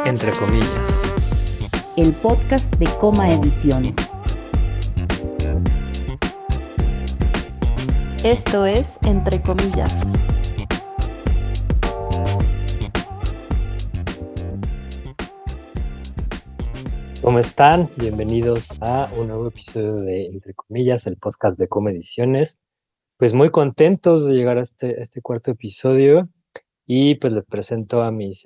Entre comillas. El podcast de Coma Ediciones. Esto es Entre comillas. ¿Cómo están? Bienvenidos a un nuevo episodio de Entre comillas, el podcast de Coma Ediciones. Pues muy contentos de llegar a este cuarto episodio y pues les presento a mis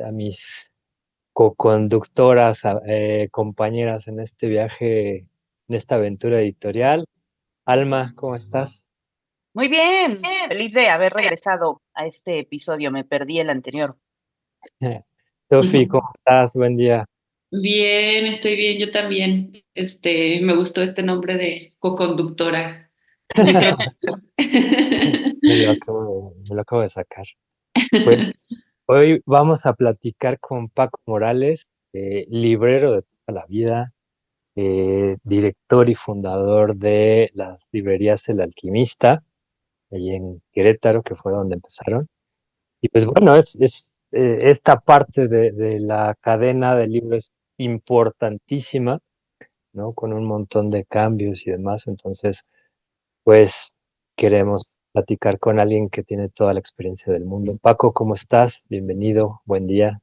co-conductoras, compañeras en este viaje, en esta aventura editorial. Alma, ¿cómo estás? Muy bien, feliz de haber regresado a este episodio, me perdí el anterior. Sofi, ¿cómo estás? Buen día. Bien, estoy bien, yo también. Me gustó este nombre de coconductora. Muy tronco. Me lo acabo de sacar. Pues hoy vamos a platicar con Paco Morales, librero de toda la vida, director y fundador de las librerías El Alquimista, allí en Querétaro, que fue donde empezaron. Y pues bueno, esta parte de la cadena de libros es importantísima, ¿no? Con un montón de cambios y demás. Entonces, pues queremos platicar con alguien que tiene toda la experiencia del mundo. Paco, ¿cómo estás? Bienvenido, buen día.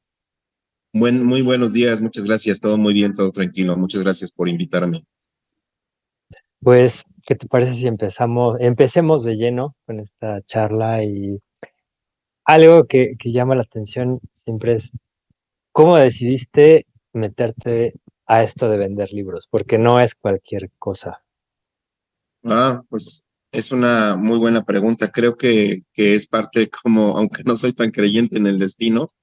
Muy buenos días, muchas gracias, todo muy bien, todo tranquilo, muchas gracias por invitarme. Pues, ¿qué te parece si empecemos de lleno con esta charla? Y algo que llama la atención siempre es cómo decidiste meterte a esto de vender libros, porque no es cualquier cosa. Pues es una muy buena pregunta, creo que es parte como, aunque no soy tan creyente en el destino,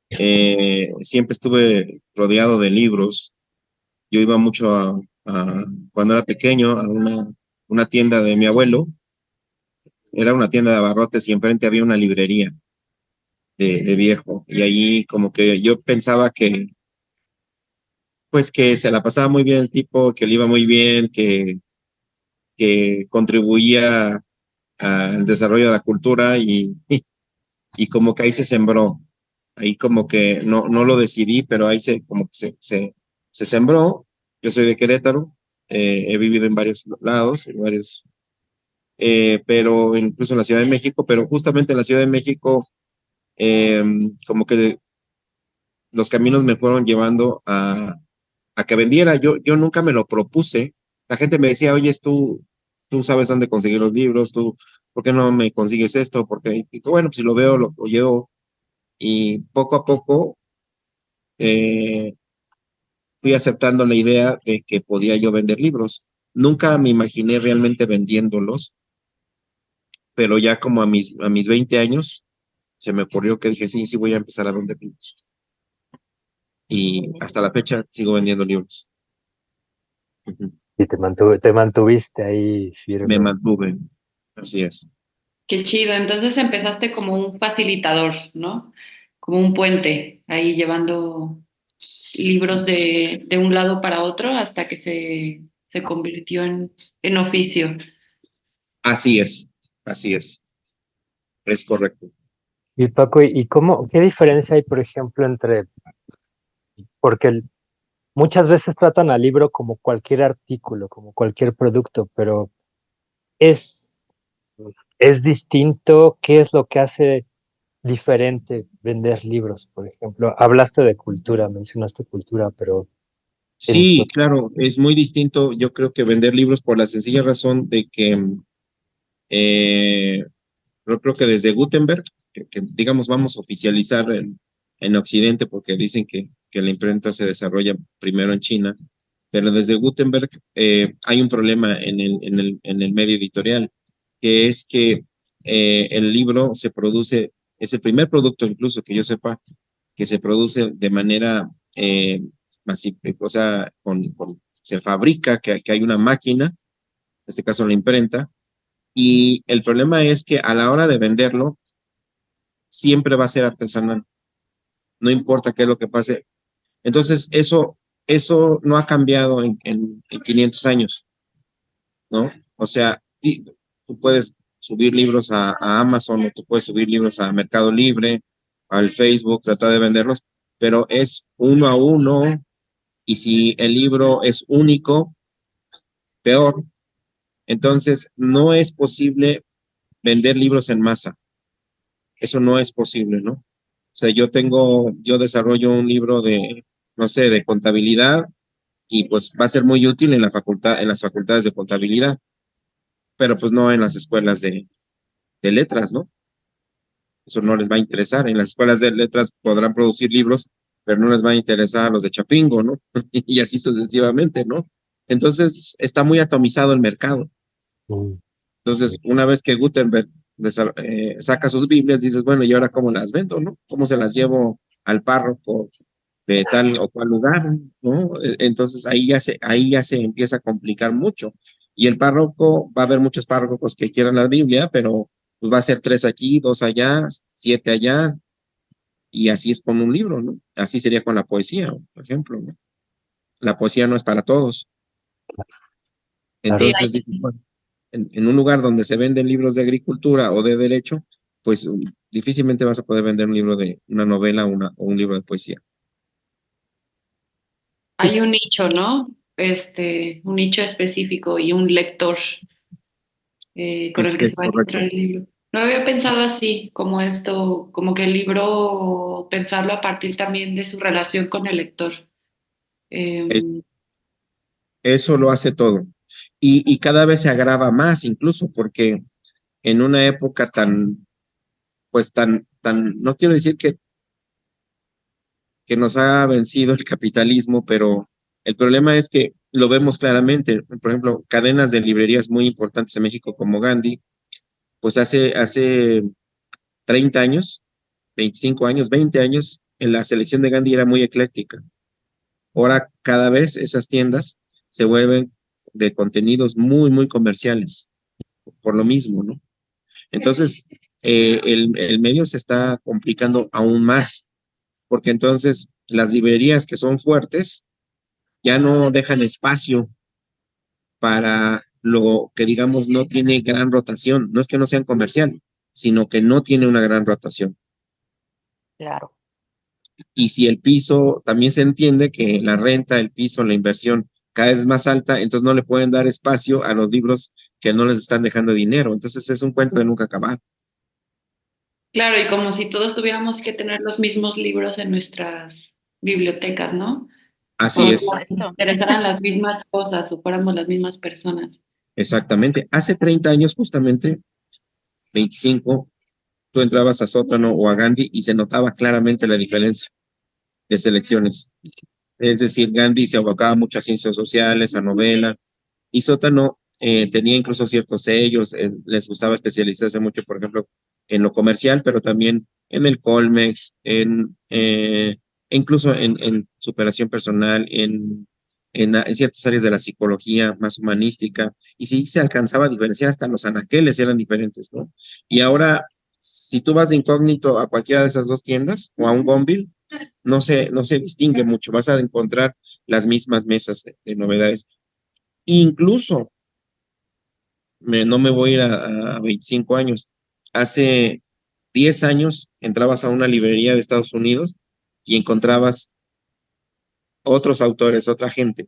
siempre estuve rodeado de libros. Yo iba mucho cuando era pequeño, a una tienda de mi abuelo, era una tienda de abarrotes y enfrente había una librería de viejo, y ahí como que yo pensaba pues que se la pasaba muy bien el tipo, que le iba muy bien, que contribuía al desarrollo de la cultura y como que ahí se sembró, ahí como que no lo decidí, pero ahí como que se sembró. Yo soy de Querétaro, he vivido en varios lados, pero incluso en la Ciudad de México, pero justamente en la Ciudad de México, como que los caminos me fueron llevando a que vendiera. Yo nunca me lo propuse. La gente me decía, oye, tú sabes dónde conseguir los libros, ¿por qué no me consigues esto? Porque, y bueno, pues si lo veo, lo llevo. Y poco a poco eh, fui aceptando la idea de que podía yo vender libros. Nunca me imaginé realmente vendiéndolos, pero ya como a mis 20 años se me ocurrió que dije, sí, sí voy a empezar a vender libros. Y hasta la fecha sigo vendiendo libros. Ujú. Y te mantuviste ahí Me firme. mantuve, así es. Qué chido. Entonces empezaste como un facilitador, ¿no? Como un puente, ahí llevando libros de un lado para otro hasta que se convirtió en oficio. Así es correcto. Y Paco, ¿y qué diferencia hay, por ejemplo, porque muchas veces tratan al libro como cualquier artículo, como cualquier producto, pero es, es distinto? ¿Qué es lo que hace diferente vender libros, por ejemplo? Hablaste de cultura, mencionaste cultura, pero en tu... Sí, claro, es muy distinto. Yo creo que vender libros por la sencilla razón de que yo creo que desde Gutenberg, que digamos vamos a oficializar en Occidente, porque dicen que la imprenta se desarrolla primero en China, pero desde Gutenberg hay un problema en el medio editorial, que es que el libro se produce, es el primer producto incluso que yo sepa, que se produce de manera masiva, o sea, se fabrica, que hay una máquina, en este caso la imprenta, y el problema es que a la hora de venderlo, siempre va a ser artesanal, no importa qué es lo que pase. Entonces, eso no ha cambiado en 500 años, ¿no? O sea, sí, tú puedes subir libros a Amazon o tú puedes subir libros a Mercado Libre, al Facebook, tratar de venderlos, pero es uno a uno, y si el libro es único, peor. Entonces, no es posible vender libros en masa. Eso no es posible, ¿no? O sea, yo desarrollo un libro de, no sé, de contabilidad y pues va a ser muy útil en la facultad, en las facultades de contabilidad, pero pues no en las escuelas de letras, ¿no? Eso no les va a interesar. En las escuelas de letras podrán producir libros, pero no les va a interesar a los de Chapingo, ¿no? Y así sucesivamente, ¿no? Entonces, está muy atomizado el mercado. Mm, Entonces, una vez que Gutenberg saca sus Biblias, dices, bueno, ¿y ahora cómo las vendo, no? ¿Cómo se las llevo al párroco de tal o cual lugar, no? Entonces, ahí ya se empieza a complicar mucho. Y el párroco, va a haber muchos párrocos que quieran la Biblia, pero pues va a ser 3 aquí, 2 allá, 7 allá, y así es con un libro, ¿no? Así sería con la poesía, por ejemplo, ¿no? La poesía no es para todos. claro. Sí, Entonces, dices, bueno, en un lugar donde se venden libros de agricultura o de derecho, pues difícilmente vas a poder vender un libro de una novela o un libro de poesía. hay un nicho, ¿no? Un nicho específico y un lector con el que se Es va a encontrar correcto. el libro. No lo había pensado así, como esto, como que el libro, pensarlo a partir también de su relación con el lector. Es- Eh, Eso lo hace todo. Y cada vez se agrava más, incluso porque en una época pues no quiero decir que nos ha vencido el capitalismo, pero el problema es que lo vemos claramente. Por ejemplo, cadenas de librerías muy importantes en México como Gandhi, pues hace 30 años, 25 años, 20 años, en la selección de Gandhi era muy ecléctica. Ahora cada vez esas tiendas se vuelven de contenidos muy, muy comerciales, por lo mismo, ¿no? Entonces, el medio se está complicando aún más, porque entonces las librerías que son fuertes ya no dejan espacio para lo que digamos no tiene gran rotación. No es que no sean comercial, sino que no tiene una gran rotación. Claro. Y si el piso, también se entiende que la renta, el piso, la inversión cada vez es más alta, entonces no le pueden dar espacio a los libros que no les están dejando dinero. Entonces es un cuento de nunca acabar. claro, y como si todos tuviéramos que tener los mismos libros en nuestras bibliotecas, ¿no? Así O Por es, nos supuesto. interesaran las mismas cosas o fuéramos las mismas personas. exactamente. Hace 30 años, justamente, 25, tú entrabas a Sótano o a Gandhi y se notaba claramente la diferencia de selecciones. Es decir, Gandhi se abocaba mucho a ciencias sociales, a novela, y Sótano tenía incluso ciertos sellos, les gustaba especializarse mucho, por ejemplo, en lo comercial, pero también en el Colmex, incluso en superación personal, en ciertas áreas de la psicología más humanística, y sí se alcanzaba a diferenciar, hasta los anaqueles eran diferentes, ¿no? Y ahora, si tú vas de incógnito a cualquiera de esas dos tiendas o a un Gonville, no se distingue mucho, vas a encontrar las mismas mesas de novedades. Incluso, no me voy a ir a 25 años, hace 10 años entrabas a una librería de Estados Unidos y encontrabas otros autores, otra gente,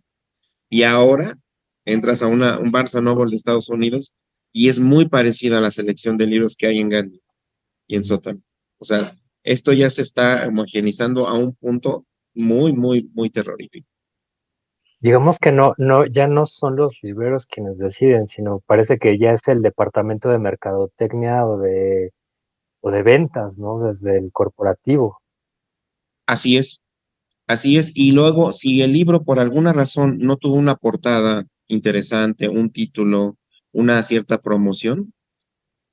y ahora entras a un Barnes Noble de Estados Unidos y es muy parecida a la selección de libros que hay en Gandhi y en Sótano. O sea, esto ya se está homogenizando a un punto muy, muy, muy terrorífico. Digamos que ya no son los libreros quienes deciden, sino parece que ya es el departamento de mercadotecnia o de ventas, ¿no? Desde el corporativo. Así es. Así es, y luego, si el libro por alguna razón no tuvo una portada interesante, un título, una cierta promoción,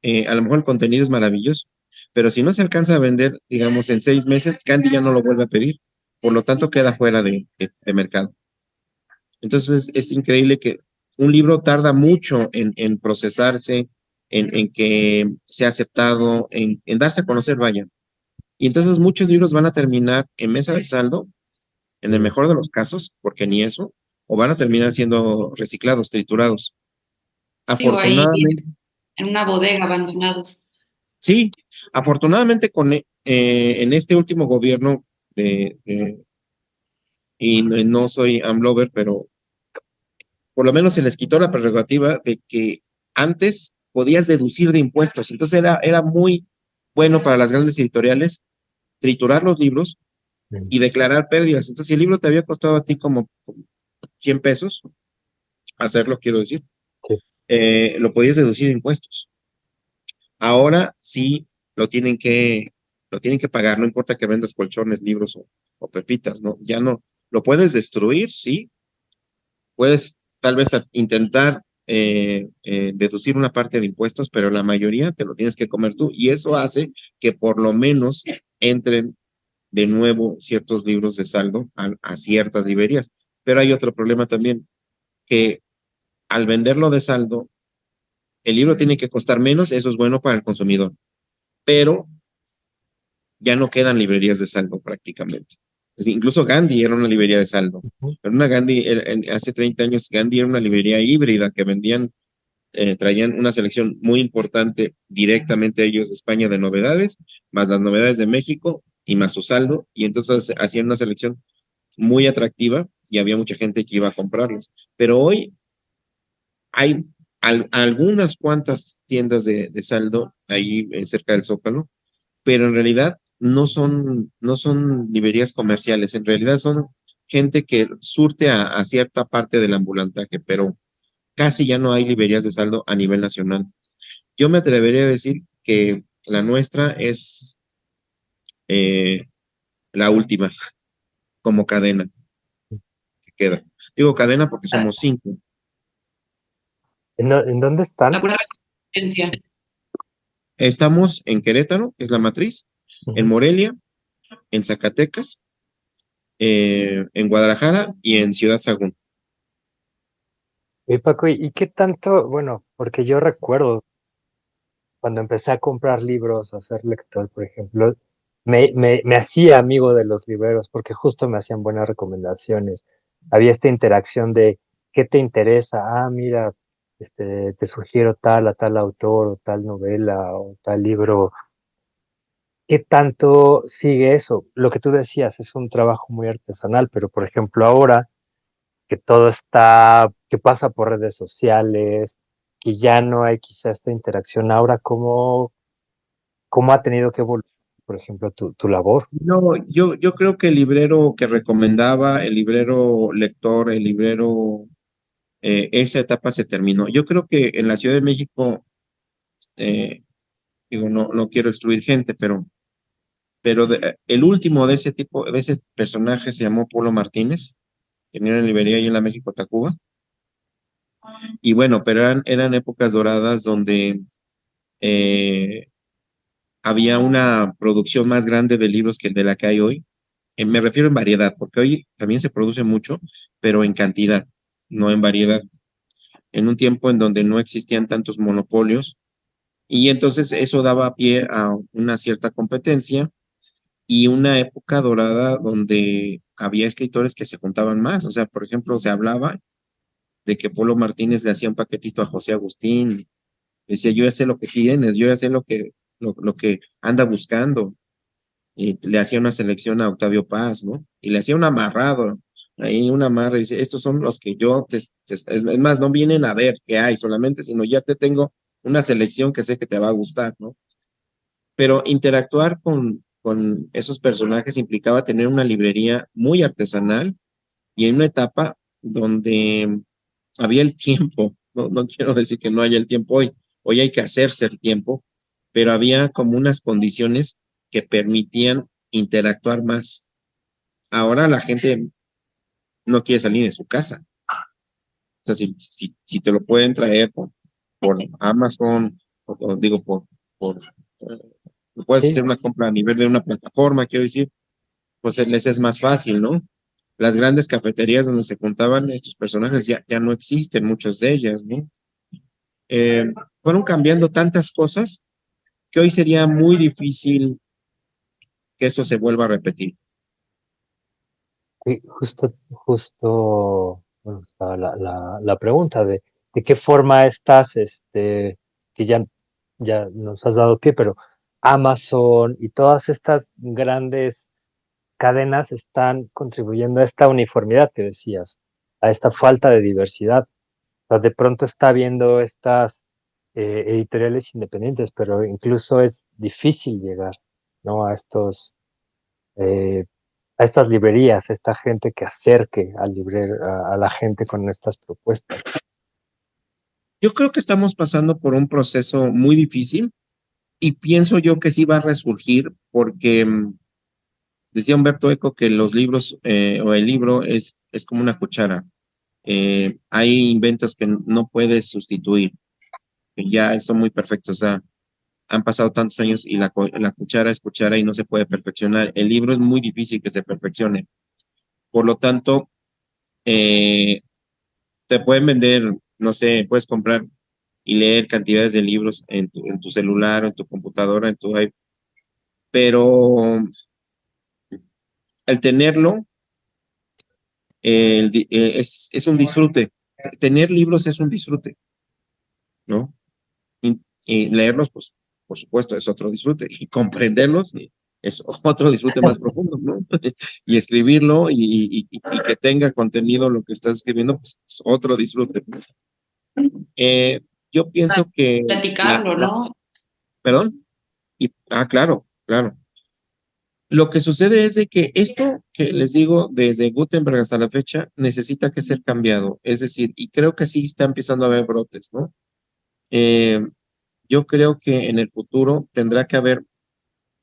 a lo mejor el contenido es maravilloso, pero si no se alcanza a vender, digamos, en 6 meses, Candy ya no lo vuelve a pedir, por lo tanto queda fuera de mercado. Entonces es increíble que un libro tarda mucho en procesarse, en que sea aceptado, en darse a conocer, vaya. Y entonces muchos libros van a terminar en mesa de saldo en el Mm. mejor de los casos, porque ni eso, o van a terminar siendo reciclados, triturados. Digo, ahí Afortunadamente, en una bodega abandonados. sí, afortunadamente en este último gobierno y no soy AMLover, pero por lo menos se les quitó la prerrogativa de que antes podías deducir de impuestos. Entonces era muy bueno para las grandes editoriales triturar los libros y declarar pérdidas. Entonces, si el libro te había costado a ti como 100 pesos, hacerlo, quiero decir, Sí. lo podías deducir de impuestos. Ahora sí lo tienen que pagar, no importa que vendas colchones, libros o pepitas, ¿no? Ya no. Lo puedes destruir, sí. Puedes tal vez intentar deducir una parte de impuestos, pero la mayoría te lo tienes que comer tú. Y eso hace que por lo menos entren de nuevo ciertos libros de saldo a ciertas librerías. Pero hay otro problema también, que al venderlo de saldo, el libro tiene que costar menos, eso es bueno para el consumidor, pero ya no quedan librerías de saldo prácticamente. Incluso Gandhi era una librería de saldo. Pero hace 30 años Gandhi era una librería híbrida que traían una selección muy importante directamente ellos de España de novedades, más las novedades de México y más su saldo, y entonces hacían una selección muy atractiva y había mucha gente que iba a comprarlos. Pero hoy hay algunas cuantas tiendas de saldo ahí cerca del Zócalo, pero en realidad no son librerías comerciales, en realidad son gente que surte a cierta parte del ambulantaje, pero casi ya no hay librerías de saldo a nivel nacional. Yo me atrevería a decir que la nuestra es la última como cadena que queda. Digo cadena porque somos 5. ¿En dónde están? La pura competencia. Estamos en Querétaro, que es la matriz, en Morelia, en Zacatecas, en Guadalajara y en Ciudad Sagún. Y Paco, ¿y qué tanto? Bueno, porque yo recuerdo cuando empecé a comprar libros, a ser lector, por ejemplo, me hacía amigo de los libreros porque justo me hacían buenas recomendaciones. Había esta interacción de ¿qué te interesa? Ah, mira, te sugiero tal a tal autor o tal novela o tal libro. ¿Qué tanto sigue eso? Lo que tú decías es un trabajo muy artesanal, pero por ejemplo ahora que todo está, que pasa por redes sociales, que ya no hay quizá esta interacción, ahora cómo ha tenido que evolucionar, por ejemplo, tu labor. No, yo creo que el librero que recomendaba, el librero lector, el librero, esa etapa se terminó. Yo creo que en la Ciudad de México, eh, digo, no quiero excluir gente, pero el último de ese tipo, de ese personaje se llamó Polo Martínez, que tenía una librería ahí en la México Tacuba. Y bueno, pero eran épocas doradas donde eh, había una producción más grande de libros que de la que hay hoy. Me refiero en variedad, porque hoy también se produce mucho, pero en cantidad, no en variedad. En un tiempo en donde no existían tantos monopolios, y entonces eso daba pie a una cierta competencia y una época dorada donde había escritores que se juntaban más. O sea, por ejemplo, se hablaba de que Polo Martínez le hacía un paquetito a José Agustín, decía, yo ya sé lo que tienes, yo ya sé lo que anda buscando, y le hacía una selección a Octavio Paz, ¿no? Y le hacía un amarrado, ahí un amarre, dice, estos son los que es más, no vienen a ver qué hay solamente, sino ya te tengo una selección que sé que te va a gustar, ¿no? Pero interactuar con esos personajes implicaba tener una librería muy artesanal y en una etapa donde había el tiempo, no quiero decir que no haya el tiempo hoy hay que hacerse el tiempo, pero había como unas condiciones que permitían interactuar más. Ahora la gente no quiere salir de su casa. O sea, si te lo pueden traer por Amazon, o digo, puedes Sí, hacer una compra a nivel de una plataforma, quiero decir, pues les es más fácil, ¿no? Las grandes cafeterías donde se juntaban estos personajes ya no existen, muchas de ellas, ¿no? Eh, Fueron cambiando tantas cosas que hoy sería muy difícil que eso se vuelva a repetir. sí, justo, bueno, estaba la pregunta de qué forma estás, que ya nos has dado pie, pero Amazon y todas estas grandes cadenas están contribuyendo a esta uniformidad que decías, a esta falta de diversidad. O sea, de pronto está habiendo estas editoriales independientes, pero incluso es difícil llegar, ¿no? Eh, a estas librerías, a esta gente que acerque a la gente con estas propuestas. Yo creo que estamos pasando por un proceso muy difícil y pienso yo que sí va a resurgir porque decía Humberto Eco que los libros o el libro es como una cuchara. Hay inventos que no puedes sustituir, que ya son muy perfectos. O sea, han pasado tantos años y la cuchara es cuchara y no se puede perfeccionar. El libro es muy difícil que se perfeccione. Por lo tanto, eh, te pueden vender, no sé, puedes comprar y leer cantidades de libros en tu celular, en tu computadora, en tu iPad, pero al tenerlo es un disfrute. Tener libros es un disfrute, ¿no? Y leerlos, pues, por supuesto, es otro disfrute. Y comprenderlos es otro disfrute más profundo, ¿no? Y escribirlo y que tenga contenido lo que estás escribiendo, pues es otro disfrute. Eh, yo pienso que Platicarlo, ¿no? perdón, claro, claro. Lo que sucede es de que esto que les digo desde Gutenberg hasta la fecha necesita que ser cambiado. Es decir, y creo que sí está empezando a haber brotes, ¿no? Yo creo que en el futuro tendrá que haber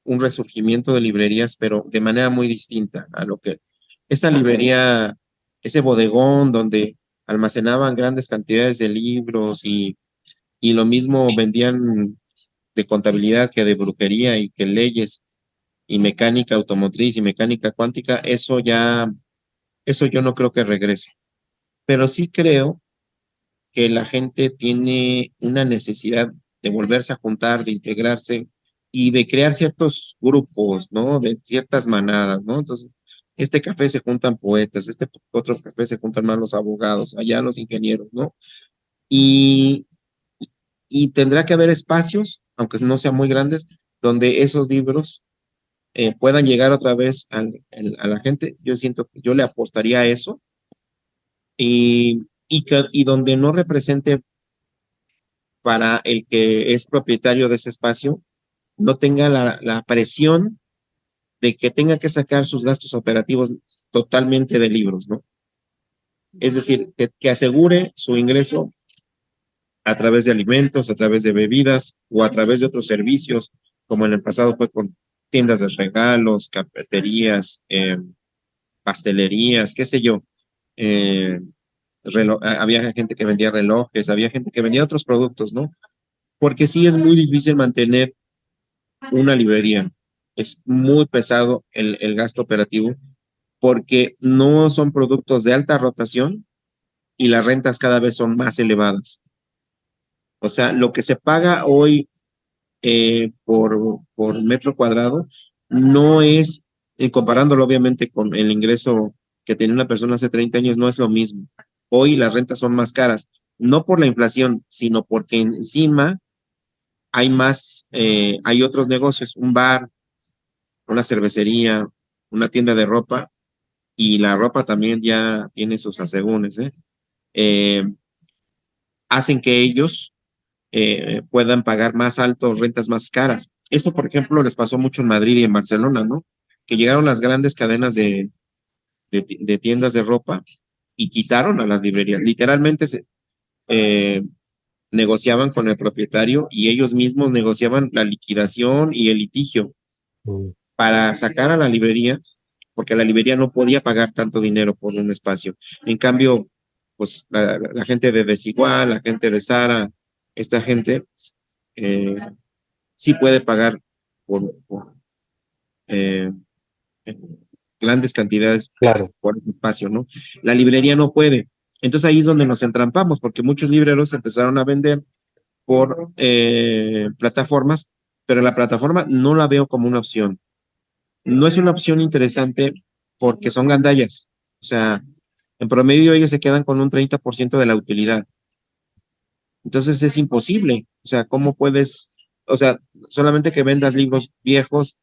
un resurgimiento de librerías, pero de manera muy distinta a lo que esta librería, ese bodegón donde almacenaban grandes cantidades de libros y lo mismo vendían de contabilidad que de brujería y que leyes y mecánica automotriz y mecánica cuántica, eso yo no creo que regrese. Pero sí creo que la gente tiene una necesidad de volverse a juntar, de integrarse y de crear ciertos grupos, ¿no? De ciertas manadas, ¿no? Entonces, este café se juntan poetas, este otro café se juntan más los abogados, allá los ingenieros, ¿no? Y, y tendrá que haber espacios, aunque no sean muy grandes, donde esos libros puedan llegar otra vez a la gente. Yo siento que yo le apostaría a eso y donde no represente para el que es propietario de ese espacio, no tenga la presión de que tenga que sacar sus gastos operativos totalmente de libros, ¿no? Es decir, que asegure su ingreso a través de alimentos, a través de bebidas o a través de otros servicios, como en el pasado fue con tiendas de regalos, cafeterías, pastelerías, qué sé yo. Había gente que vendía relojes, había gente que vendía otros productos, ¿no? Porque sí es muy difícil mantener una librería. Es muy pesado el gasto operativo porque no son productos de alta rotación y las rentas cada vez son más elevadas. O sea, lo que se paga hoy por metro cuadrado no es, comparándolo obviamente con el ingreso que tenía una persona hace 30 años, no es lo mismo. Hoy las rentas son más caras, no por la inflación, sino porque encima hay otros negocios, un bar, una cervecería, una tienda de ropa, y la ropa también ya tiene sus asegúnes, eh, hacen que ellos puedan pagar más altos, rentas más caras. Esto, por ejemplo, les pasó mucho en Madrid y en Barcelona, ¿no? Que llegaron las grandes cadenas de tiendas de ropa y quitaron a las librerías. Literalmente eh, negociaban con el propietario y ellos mismos negociaban la liquidación y el litigio Mm, para sacar a la librería, porque la librería no podía pagar tanto dinero por un espacio. En cambio, pues la gente de Desigual, la gente de Zara, esta gente eh, sí puede pagar por eh, grandes cantidades claro, por ese espacio, ¿no? La librería no puede. Entonces ahí es donde nos entrampamos, porque muchos libreros empezaron a vender por plataformas, pero la plataforma no la veo como una opción. No es una opción interesante porque son gandallas. O sea, en promedio ellos se quedan con un 30% de la utilidad. Entonces es imposible. O sea, ¿cómo puedes? O sea, solamente que vendas libros viejos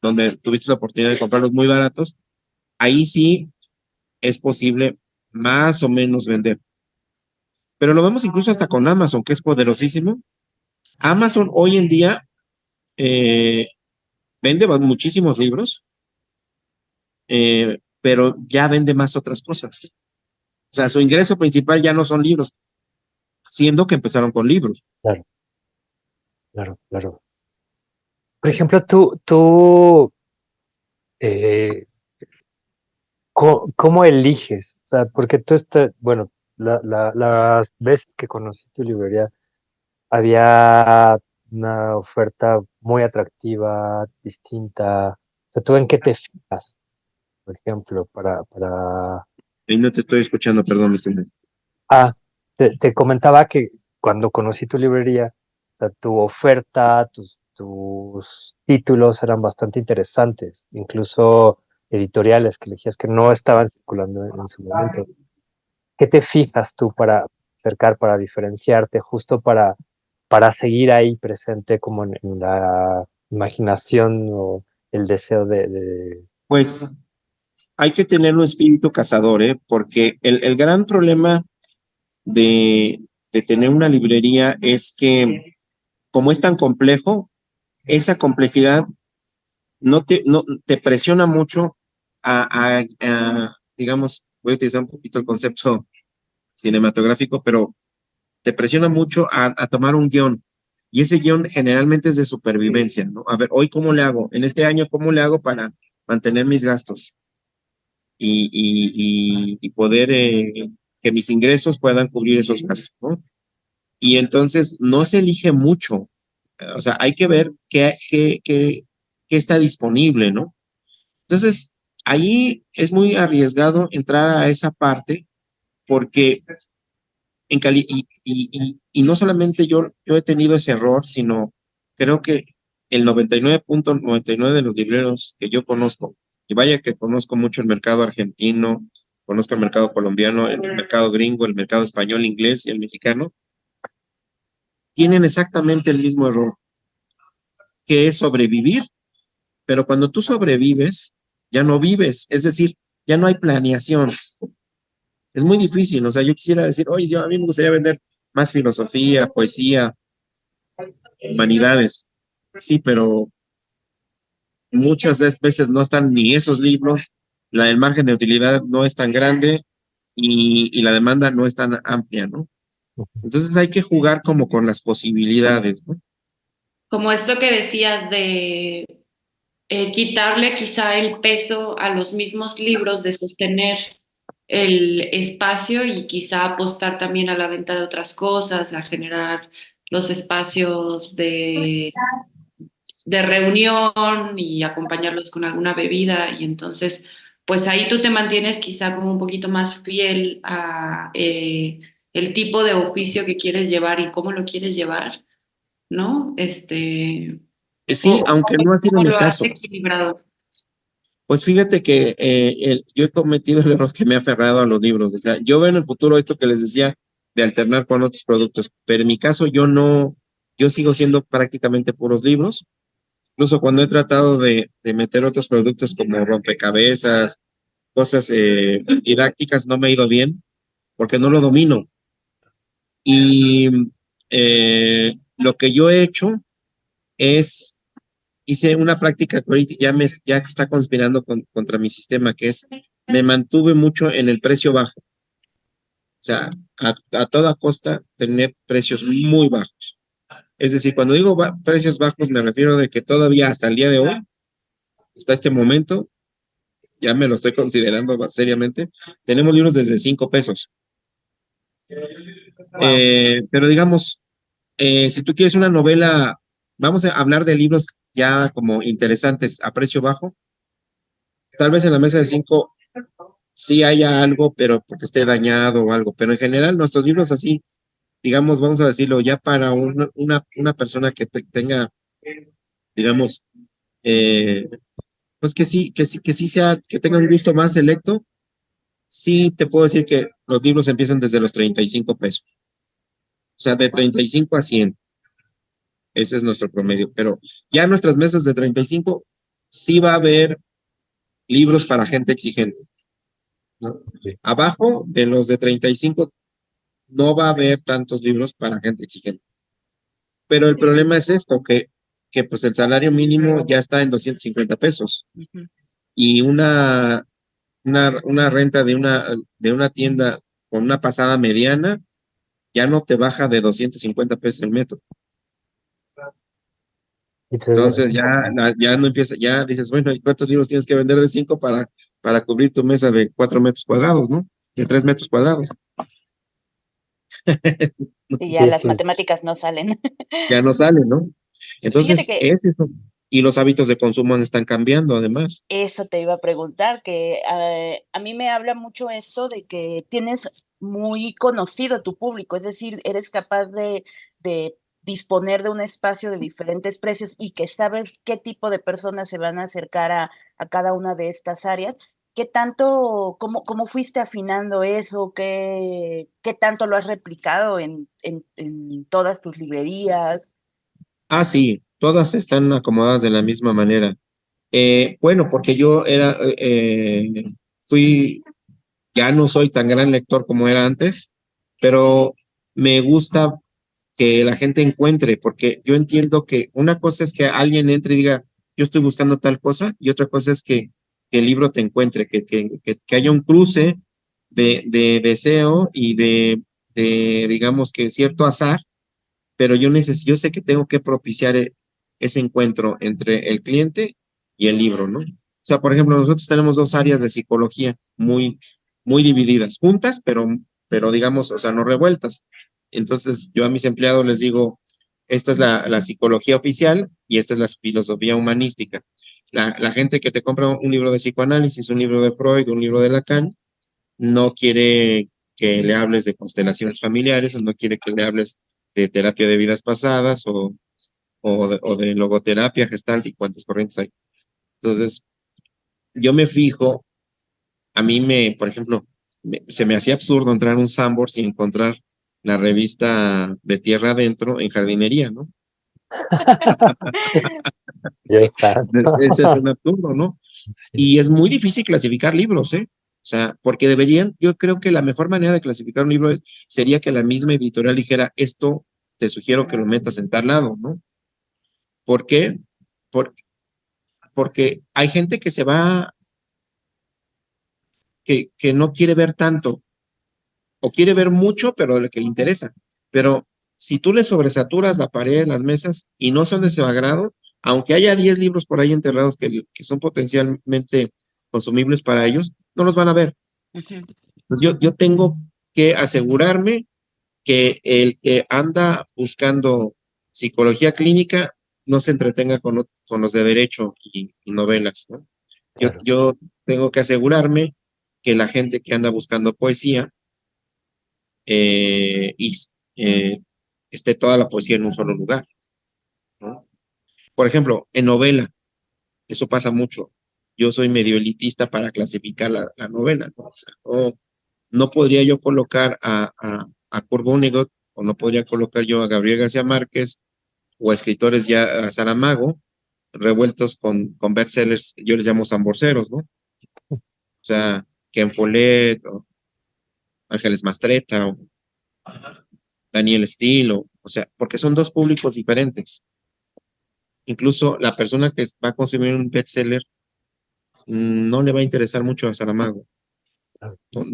donde tuviste la oportunidad de comprarlos muy baratos, ahí sí es posible más o menos vender. Pero lo vemos incluso hasta con Amazon, que es poderosísimo. Amazon hoy en día vende muchísimos libros, pero ya vende más otras cosas. O sea, su ingreso principal ya no son libros, siendo que empezaron con libros. Claro, claro, claro. Por ejemplo, tú eh, ¿cómo eliges? O sea, porque tú estás, bueno, las veces que conocí tu librería, había una oferta muy atractiva, distinta. O sea, ¿tú en qué te fijas, por ejemplo, para... Ahí no te estoy escuchando, perdón, mi estimado. Ah, te comentaba que cuando conocí tu librería, o sea, tu oferta, tus títulos eran bastante interesantes, incluso editoriales que elegías que no estaban circulando en su momento. ¿Qué te fijas tú para acercar, para diferenciarte, justo para seguir ahí presente como en la imaginación o el deseo de... Pues hay que tener un espíritu cazador, ¿eh? Porque el gran problema de tener una librería es que, como es tan complejo, esa complejidad no te presiona mucho digamos, voy a utilizar un poquito el concepto cinematográfico, pero te presiona mucho a tomar un guión. Y ese guión generalmente es de supervivencia, ¿no? A ver, hoy cómo le hago, en este año cómo le hago para mantener mis gastos y poder que mis ingresos puedan cubrir esos gastos, ¿no? Y entonces no se elige mucho, o sea, hay que ver qué está disponible, ¿no? Entonces, ahí es muy arriesgado entrar a esa parte porque y no solamente yo he tenido ese error, sino creo que el 99.99 de los libreros que yo conozco, y vaya que conozco mucho el mercado argentino, conozco el mercado colombiano, el mercado gringo, el mercado español, inglés y el mexicano, tienen exactamente el mismo error, que es sobrevivir, pero cuando tú sobrevives, ya no vives, es decir, ya no hay planeación. Es muy difícil, o sea, yo quisiera decir, oye, yo a mí me gustaría vender más filosofía, poesía, humanidades. Sí, pero muchas veces no están ni esos libros, el margen de utilidad no es tan grande y la demanda no es tan amplia, ¿no? Entonces hay que jugar como con las posibilidades, ¿no? Como esto que decías de quitarle quizá el peso a los mismos libros de sostener el espacio y quizá apostar también a la venta de otras cosas, a generar los espacios de reunión y acompañarlos con alguna bebida y entonces pues ahí tú te mantienes quizá como un poquito más fiel a el tipo de oficio que quieres llevar y cómo lo quieres llevar, ¿no? Sí, aunque no ha sido ¿Cómo mi lo has caso. equilibrado? Pues fíjate que yo he cometido el error que me ha aferrado a los libros. O sea, yo veo en el futuro esto que les decía de alternar con otros productos, pero en mi caso yo no, yo sigo siendo prácticamente puros libros. Incluso cuando he tratado de meter otros productos como rompecabezas, cosas didácticas, no me ha ido bien porque no lo domino. Y lo que yo he hecho es, hice una práctica que ahorita ya está conspirando contra mi sistema, que es, me mantuve mucho en el precio bajo. O sea, a toda costa tener precios muy bajos. Es decir, cuando digo precios bajos, me refiero de que todavía hasta el día de hoy, hasta este momento, ya me lo estoy considerando seriamente, tenemos libros desde 5 pesos. Pero digamos, si tú quieres una novela, vamos a hablar de libros ya como interesantes a precio bajo. Tal vez en la mesa de 5 sí haya algo, pero porque esté dañado o algo. Pero en general, nuestros libros así, digamos, vamos a decirlo, ya para una persona que tenga, digamos, eh, pues que sí sea, que tenga un gusto más selecto, sí te puedo decir que los libros empiezan desde los 35 pesos. O sea, de 35 a 100. Ese es nuestro promedio. Pero ya nuestras mesas de 35 sí va a haber libros para gente exigente, ¿no? Sí. Abajo de los de 35 no va a haber tantos libros para gente exigente. Pero el problema es esto, que pues el salario mínimo ya está en 250 pesos Ujú. y una renta de una tienda con una pasada mediana ya no te baja de 250 pesos el metro. Entonces, Entonces ya no empieza, ya dices, bueno, ¿y cuántos libros tienes que vender de 5 para cubrir tu mesa de 4 metros cuadrados, ¿no? De 3 metros cuadrados. Sí, ya sí, las sí, matemáticas no salen. Ya no sale, ¿no? Fíjate Entonces, que es eso. Y los hábitos de consumo están cambiando, además. eso te iba a preguntar, que a mí me habla mucho esto de que tienes muy conocido tu público, es decir, eres capaz de disponer de un espacio de diferentes precios y que sabes qué tipo de personas se van a acercar a cada una de estas áreas. ¿Qué tanto, cómo fuiste afinando eso? ¿Qué tanto lo has replicado en todas tus librerías? Ah, sí, todas están acomodadas de la misma manera. Bueno, porque fui, ya no soy tan gran lector como era antes, pero me gusta que la gente encuentre, porque yo entiendo que una cosa es que alguien entre y diga, yo estoy buscando tal cosa, y otra cosa es que el libro te encuentre, que haya un cruce de deseo y digamos que cierto azar, pero yo sé que tengo que propiciar ese encuentro entre el cliente y el libro, ¿no? O sea, por ejemplo, nosotros tenemos dos áreas de psicología muy divididas, juntas, pero digamos, o sea, no revueltas. Entonces, yo a mis empleados les digo, esta es la psicología oficial y esta es la filosofía humanística. La gente que te compra un libro de psicoanálisis, un libro de Freud, un libro de Lacan, no quiere que le hables de constelaciones familiares o no quiere que le hables de terapia de vidas pasadas o de logoterapia, gestalt y cuántas corrientes hay. Entonces, yo me fijo, por ejemplo, se me hacía absurdo entrar a un Sambors y encontrar la revista de Tierra Adentro en jardinería, ¿no? Sí, Dios santo. ese es un absurdo, ¿no? Y es muy difícil clasificar libros, ¿eh? O sea, porque yo creo que la mejor manera de clasificar un libro sería que la misma editorial dijera, esto te sugiero que lo metas en tal lado, ¿no? ¿Por qué? Por- Porque hay gente que que no quiere ver tanto, o quiere ver mucho, pero lo que le interesa. Pero si tú le sobresaturas la pared, las mesas, y no son de su agrado, aunque haya 10 libros por ahí enterrados que son potencialmente consumibles para ellos, no los van a ver. Ujú. Pues yo tengo que asegurarme que el que anda buscando psicología clínica no se entretenga con los de derecho y novelas, ¿no? Claro, Yo tengo que asegurarme que la gente que anda buscando poesía y esté toda la poesía en un solo lugar, ¿no? Por ejemplo, en novela, eso pasa mucho. Yo soy medio elitista para clasificar la novela, ¿no? O sea, no podría yo colocar a Kurt Vonnegut o no podría colocar yo a Gabriel García Márquez o a escritores ya a Saramago revueltos con bestsellers, yo les llamo zamborceros, ¿no? O sea, Ken Follett, o Ángeles Mastretta, o Daniel Steele, o sea, porque son dos públicos diferentes. Incluso la persona que va a consumir un bestseller no le va a interesar mucho a Saramago. claro. No,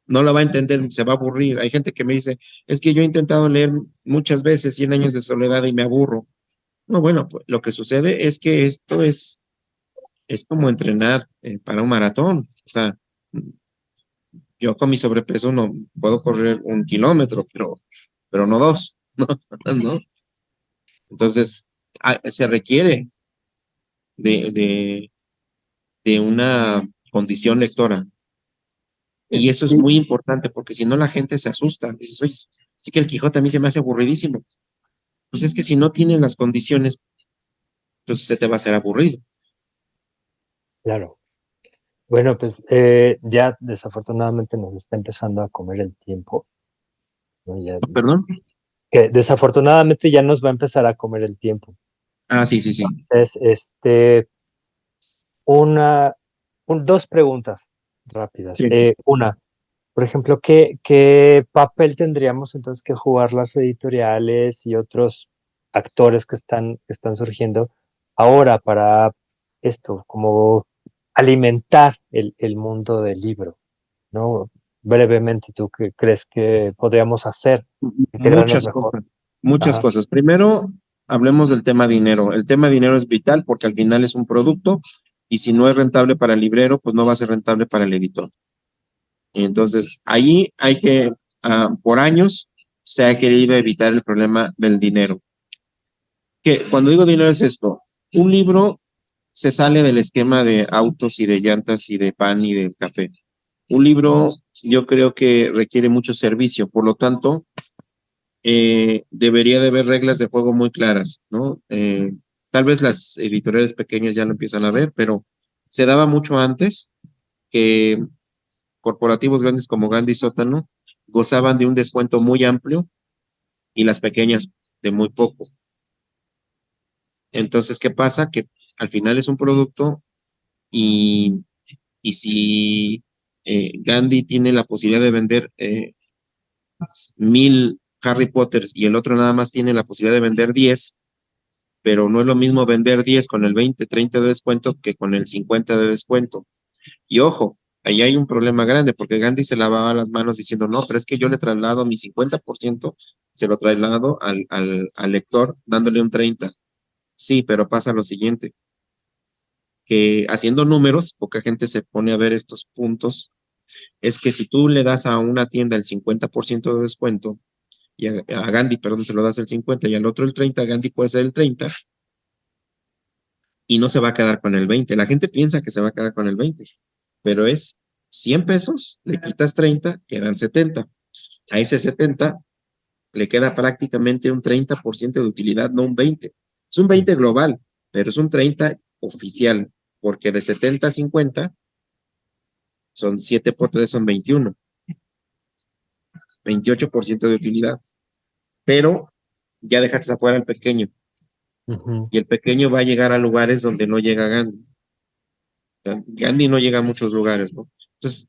no la va a entender, se va a aburrir. Hay gente que me dice, es que yo he intentado leer muchas veces 100 años de soledad y me aburro. No, bueno, pues lo que sucede es que esto es como entrenar para un maratón. O sea, yo con mi sobrepeso no puedo correr 1 kilómetro, pero no dos, ¿no? ¿No? Entonces, se requiere de, de, de una condición lectora. Y eso es Sí, muy importante porque si no la gente se asusta. Dices, oye, es que el Quijote a mí se me hace aburridísimo. Pues es que si no tienes las condiciones, pues se te va a hacer aburrido. claro. Bueno, pues ya desafortunadamente nos está empezando a comer el tiempo, ¿no? ¿Perdón? Que desafortunadamente ya nos va a empezar a comer el tiempo. Ah, sí, sí, sí. Entonces, dos preguntas rápidas. Sí. Una, por ejemplo, ¿qué papel tendríamos entonces que jugar las editoriales y otros actores que están surgiendo ahora para esto, como alimentar el mundo del libro, ¿no? Brevemente, ¿tú qué crees que podríamos hacer? Integrarnos Muchas mejor. cosas, muchas Ajá, cosas. Primero, hablemos del tema dinero. El tema dinero es vital porque al final es un producto y si no es rentable para el librero, pues no va a ser rentable para el editor. Entonces, ahí hay que, por años, se ha querido evitar el problema del dinero. Que cuando digo dinero es esto, un libro se sale del esquema de autos y de llantas y de pan y de café. Un libro yo creo que requiere mucho servicio, por lo tanto, debería de haber reglas de juego muy claras, ¿no? Tal vez las editoriales pequeñas ya lo empiezan a ver, pero se daba mucho antes que corporativos grandes como Gandhi y Sótano gozaban de un descuento muy amplio y las pequeñas de muy poco. Entonces, ¿qué pasa? Que al final es un producto y, y si Gandhi tiene la posibilidad de vender 1000 Harry Potters y el otro nada más tiene la posibilidad de vender 10, pero no es lo mismo vender 10 con el 20, 30 de descuento que con el 50 de descuento. Y ojo, ahí hay un problema grande porque Gandhi se lavaba las manos diciendo, no, pero es que yo le traslado mi 50%, se lo traslado al lector dándole un 30. Sí, pero pasa lo siguiente, que haciendo números, poca gente se pone a ver estos puntos, es que si tú le das a una tienda el 50% de descuento, y a Gandhi, perdón, se lo das el 50 y al otro el 30, Gandhi puede ser el 30 y no se va a quedar con el 20. La gente piensa que se va a quedar con el 20, pero es 100 pesos, le quitas 30, quedan 70. A ese 70 le queda prácticamente un 30% de utilidad, no un 20. Es un 20 global, pero es un 30 oficial, porque de 70 a 50 son 7 por 3 son 21, 28% de utilidad, pero ya dejaste afuera al pequeño ujú, y el pequeño va a llegar a lugares donde no llega Gandhi. Gandhi no llega a muchos lugares, ¿no? Entonces,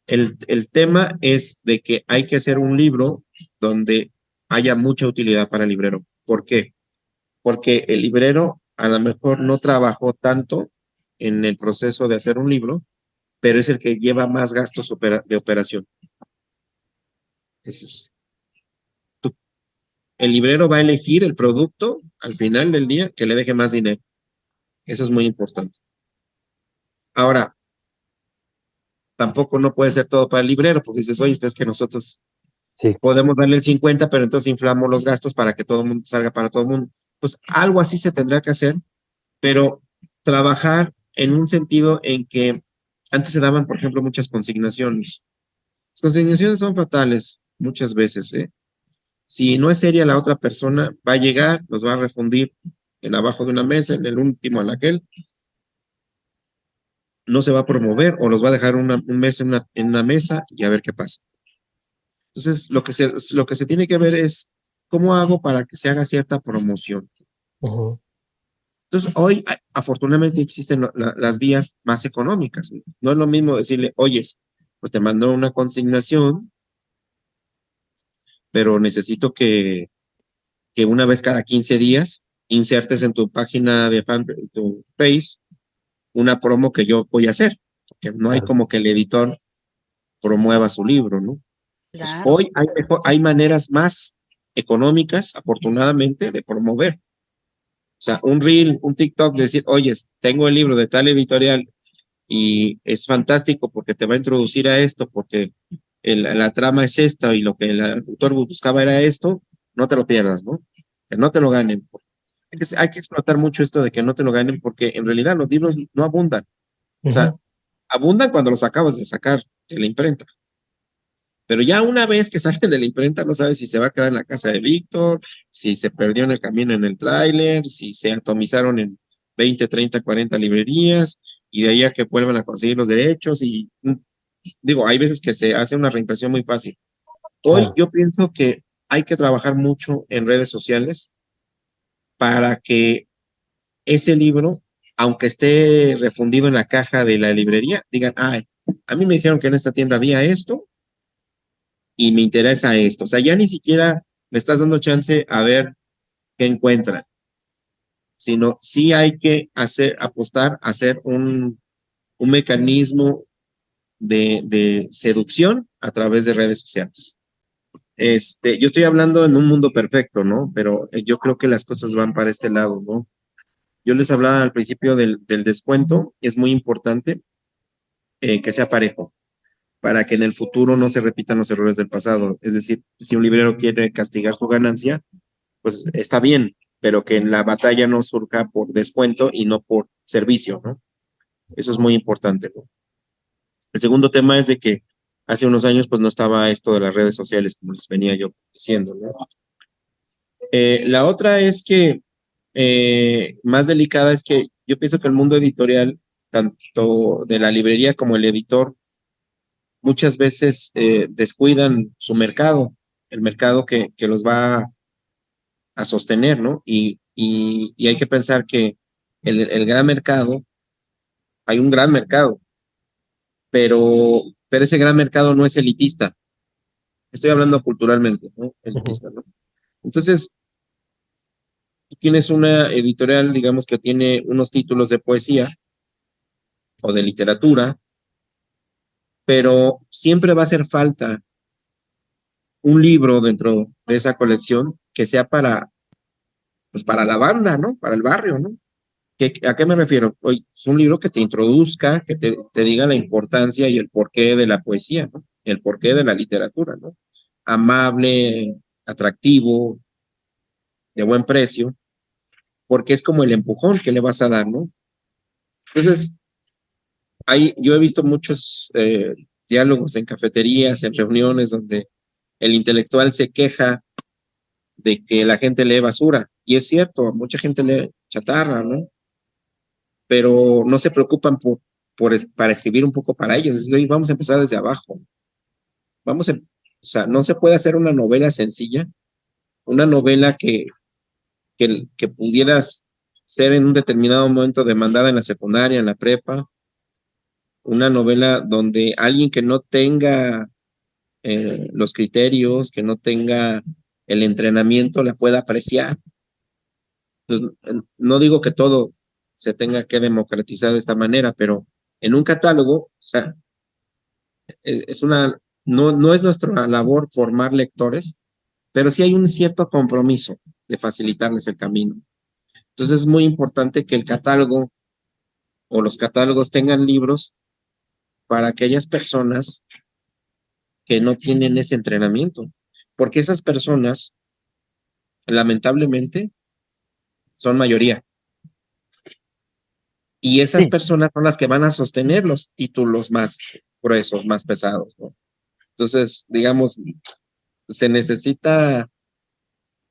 el tema es de que hay que hacer un libro donde haya mucha utilidad para el librero. ¿Por qué? Porque el librero a lo mejor no trabajó tanto en el proceso de hacer un libro, pero es el que lleva más gastos de operación. Entonces, el librero va a elegir el producto al final del día que le deje más dinero. Eso es muy importante. Ahora, tampoco no puede ser todo para el librero, porque dices, oye, es que nosotros sí, podemos darle el 50, pero entonces inflamos los gastos para que todo el mundo salga para todo el mundo. Pues algo así se tendrá que hacer, pero trabajar en un sentido en que antes se daban, por ejemplo, muchas consignaciones. Las consignaciones son fatales muchas veces, ¿eh? Si no es seria la otra persona, va a llegar, los va a refundir en abajo de una mesa, en el último, en aquel, no se va a promover o los va a dejar un mes en una mesa y a ver qué pasa. Entonces, lo que se tiene que ver es cómo hago para que se haga cierta promoción. ujú, Entonces, hoy afortunadamente existen las vías más económicas. No es lo mismo decirle, oyes, pues te mando una consignación, pero necesito que una vez cada 15 días insertes en tu página de fan, tu face, una promo que yo voy a hacer. Porque no hay claro, como que el editor promueva su libro, ¿no? Pues Claro. hoy hay maneras más económicas, afortunadamente, de promover. O sea, un reel, un TikTok, decir, oye, tengo el libro de tal editorial y es fantástico porque te va a introducir a esto, porque la trama es esta y lo que el autor buscaba era esto, no te lo pierdas, ¿no? Que no te lo ganen. Hay que explotar mucho esto de que no te lo ganen porque en realidad los libros no abundan. O sea, ujú, abundan cuando los acabas de sacar de la imprenta. Pero ya una vez que salen de la imprenta, no sabes si se va a quedar en la casa de Víctor, si se perdió en el camino en el tráiler, si se atomizaron en 20, 30, 40 librerías, y de ahí a que vuelvan a conseguir los derechos. Y digo, hay veces que se hace una reimpresión muy fácil. Hoy claro, yo pienso que hay que trabajar mucho en redes sociales para que ese libro aunque esté refundido en la caja de la librería, digan, ay, a mí me dijeron que en esta tienda había esto y me interesa esto. O sea, ya ni siquiera le estás dando chance a ver qué encuentran, sino sí hay que apostar, hacer un mecanismo de seducción a través de redes sociales. Yo estoy hablando en un mundo perfecto, ¿no? Pero yo creo que las cosas van para este lado, ¿no? Yo les hablaba al principio del descuento, es muy importante que sea parejo, para que en el futuro no se repitan los errores del pasado. Es decir, si un librero quiere castigar su ganancia, pues está bien, pero que en la batalla no surja por descuento y no por servicio, ¿no? Eso es muy importante, ¿no? El segundo tema es de que hace unos años pues no estaba esto de las redes sociales, como les venía yo diciendo, ¿no? La otra es que más delicada es que yo pienso que el mundo editorial, tanto de la librería como el editor, muchas veces descuidan su mercado, el mercado que los va a sostener, ¿no? Y hay que pensar que el gran mercado, hay un gran mercado, pero ese gran mercado no es elitista. Estoy hablando culturalmente, ¿no? Elitista, ¿no? Entonces, tú tienes una editorial, digamos, que tiene unos títulos de poesía o de literatura, pero siempre va a hacer falta un libro dentro de esa colección que sea pues para la banda, ¿no? Para el barrio, ¿no? ¿A qué me refiero? Hoy es un libro que te introduzca, que te diga la importancia y el porqué de la poesía, ¿no? El porqué de la literatura, ¿no? Amable, atractivo, de buen precio, porque es como el empujón que le vas a dar, ¿no? Entonces, yo he visto muchos diálogos en cafeterías, en reuniones, donde el intelectual se queja de que la gente lee basura. Y es cierto, mucha gente lee chatarra, ¿no? Pero no se preocupan para escribir un poco para ellos. Es decir, vamos a empezar desde abajo. O sea, no se puede hacer una novela sencilla, una novela que pudieras ser en un determinado momento demandada en la secundaria, en la prepa, una novela donde alguien que no tenga los criterios, que no tenga el entrenamiento, la pueda apreciar. Entonces, no digo que todo se tenga que democratizar de esta manera, pero en un catálogo, o sea, no es nuestra labor formar lectores, pero sí hay un cierto compromiso de facilitarles el camino. Entonces es muy importante que el catálogo o los catálogos tengan libros para aquellas personas que no tienen ese entrenamiento, porque esas personas, lamentablemente, son mayoría. Y esas Sí, personas son las que van a sostener los títulos más gruesos, más pesados, ¿no? Entonces, digamos, se necesita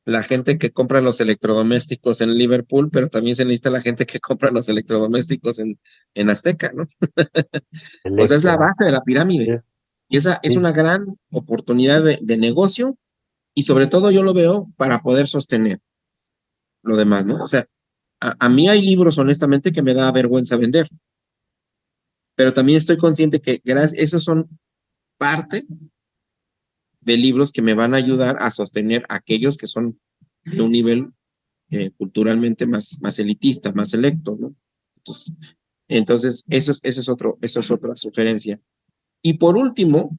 la gente que compra los electrodomésticos en Liverpool, pero también se necesita la gente que compra los electrodomésticos en Azteca, ¿no? O sea, es la Electra. base de la pirámide. Sí, Y esa es sí, una gran oportunidad de negocio y sobre todo yo lo veo para poder sostener lo demás, ¿no? O sea, a mí hay libros, honestamente, que me da vergüenza vender, pero también estoy consciente que esos son parte de libros que me van a ayudar a sostener aquellos que son de un nivel culturalmente más elitista, más selecto, ¿no? Entonces eso es otra sugerencia. Y por último,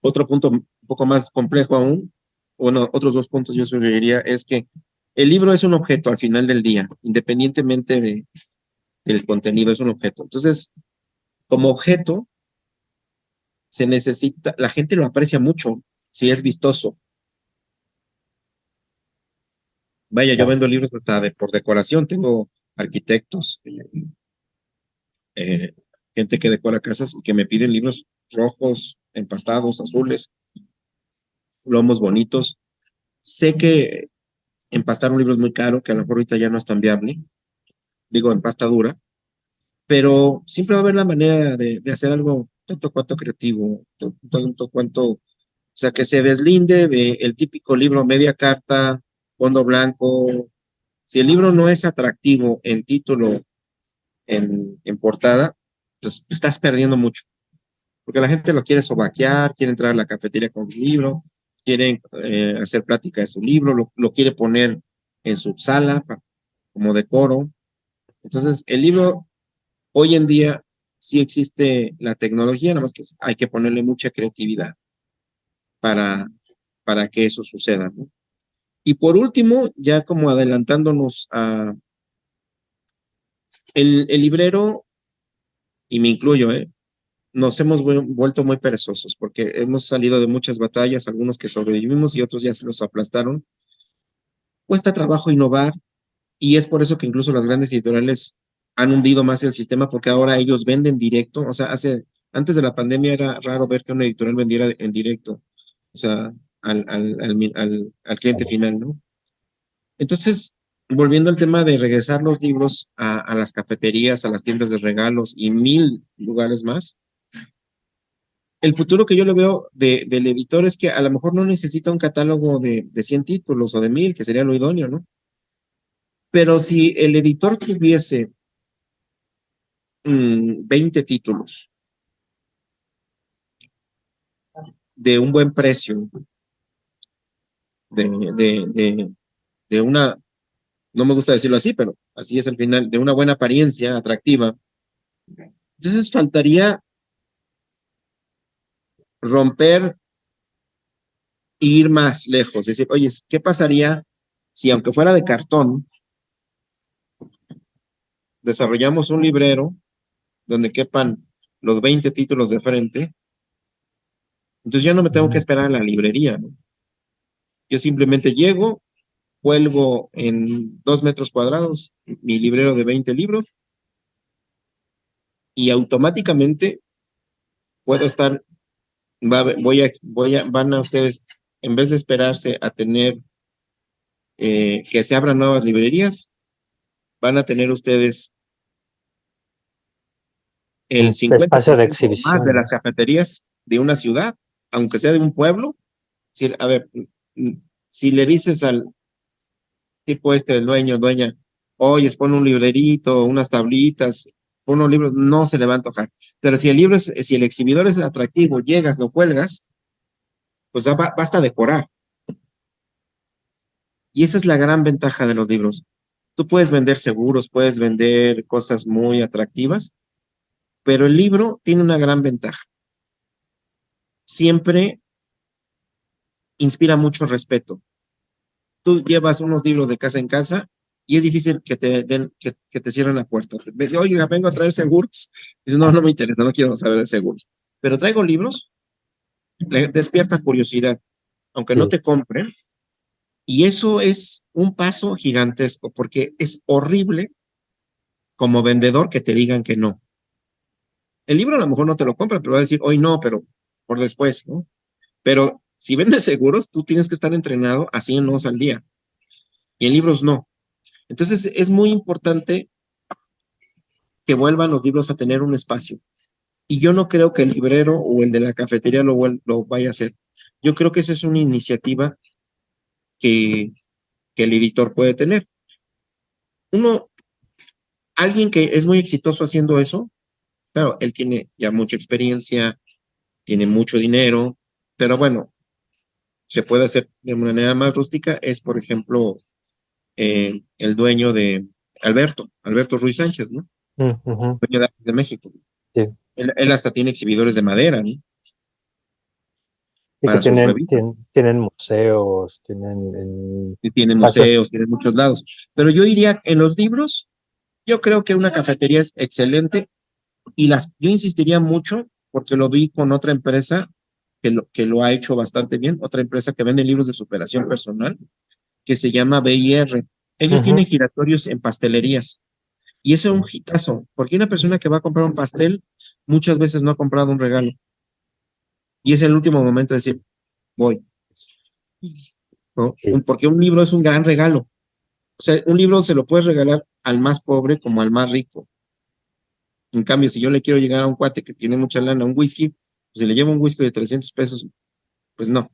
otro punto un poco más complejo aún, bueno, otros dos puntos yo sugeriría es que el libro es un objeto al final del día, independientemente del contenido, es un objeto. Entonces, como objeto, se necesita, la gente lo aprecia mucho si es vistoso. Vaya, yo claro. vendo libros hasta por decoración, tengo arquitectos, eh, gente que decora casas y que me piden libros rojos, empastados, azules, lomos bonitos. Sé que empastar un libro es muy caro, que a lo mejor ahorita ya no es tan viable, digo, en pasta dura, pero siempre va a haber la manera de hacer algo tanto cuanto creativo, tanto cuanto, o sea, que se deslinde del típico libro media carta, fondo blanco. Si el libro no es atractivo en título en portada, pues estás perdiendo mucho. Porque la gente lo quiere sobaquear, quiere entrar a la cafetería con su libro, quiere hacer plática de su libro, lo quiere poner en su sala como decoro. Entonces, el libro hoy en día sí existe la tecnología, nada más que hay que ponerle mucha creatividad para, para que eso suceda, ¿no? Y por último, ya como adelantándonos a el librero, y me incluyo, nos hemos vuelto muy perezosos porque hemos salido de muchas batallas, algunos que sobrevivimos y otros ya se los aplastaron. Cuesta trabajo innovar y es por eso que incluso las grandes editoriales han hundido más el sistema porque ahora ellos venden directo. O sea, antes de la pandemia era raro ver que una editorial vendiera en directo, o sea, al cliente final, ¿no? Entonces, volviendo al tema de regresar los libros a las cafeterías, a las tiendas de regalos y mil lugares más, el futuro que yo le veo del editor es que a lo mejor no necesita un catálogo de 100 títulos o de 1000, que sería lo idóneo, ¿no? Pero si el editor tuviese 20 títulos de un buen precio, de, de, de, de una, no me gusta decirlo así, pero así es al final, de una buena apariencia atractiva, entonces faltaría romper e ir más lejos. Es decir, oye, ¿qué pasaría si aunque fuera de cartón, desarrollamos un librero donde quepan los 20 títulos de frente? Entonces ya no me tengo que esperar en la librería, ¿no? Yo simplemente llego, cuelgo en 2 metros cuadrados mi librero de 20 libros y automáticamente puedo estar, van a ustedes, en vez de esperarse a tener que se abran nuevas librerías, van a tener ustedes el Un espacio de 50% o más de exhibición, las cafeterías de una ciudad, aunque sea de un pueblo. Si, a ver, si le dices al tipo el dueña, oye, pon un librerito, unas tablitas, pon unos libros, no se le va a antojar. Pero si el exhibidor es atractivo, llegas, lo cuelgas, pues ya basta decorar. Y esa es la gran ventaja de los libros. Tú puedes vender seguros, puedes vender cosas muy atractivas, pero el libro tiene una gran ventaja. Siempre inspira mucho respeto. Tú llevas unos libros de casa en casa y es difícil que que te cierren la puerta. Oiga, vengo a traer seguros. Dices, no, no me interesa, no quiero saber de seguros. Pero traigo libros, le despierta curiosidad, aunque no sí. te compren. Y eso es un paso gigantesco, porque es horrible como vendedor que te digan que no. El libro a lo mejor no te lo compran, pero va a decir, hoy no, pero por después, ¿no? Pero si vendes seguros, tú tienes que estar entrenado a 100 nos al día. Y en libros no. Entonces es muy importante que vuelvan los libros a tener un espacio. Y yo no creo que el librero o el de la cafetería lo vaya a hacer. Yo creo que esa es una iniciativa que, que el editor puede tener. Uno, alguien que es muy exitoso haciendo eso, claro, él tiene ya mucha experiencia, tiene mucho dinero, pero bueno, se puede hacer de manera más rústica, es por ejemplo el dueño de Alberto Ruiz Sánchez, ¿no? Ujú, Dueño de México. sí. Él hasta tiene exhibidores de madera, ¿no? Y que Para sus tienen, revistas. tienen museos, tienen Y tiene espacios. museos, tiene muchos lados. Pero yo diría, en los libros, yo creo que una cafetería es excelente y yo insistiría mucho porque lo vi con otra empresa que lo ha hecho bastante bien, otra empresa que vende libros de superación personal, que se llama BIR. Ellos Ujú, tienen giratorios en pastelerías y eso es un hitazo, porque una persona que va a comprar un pastel muchas veces no ha comprado un regalo y es el último momento de decir, voy, ¿no? sí. Porque un libro es un gran regalo. O sea, un libro se lo puedes regalar al más pobre como al más rico. En cambio, si yo le quiero llegar a un cuate que tiene mucha lana, un whisky, pues si le llevo un whisky de 300 pesos, pues no.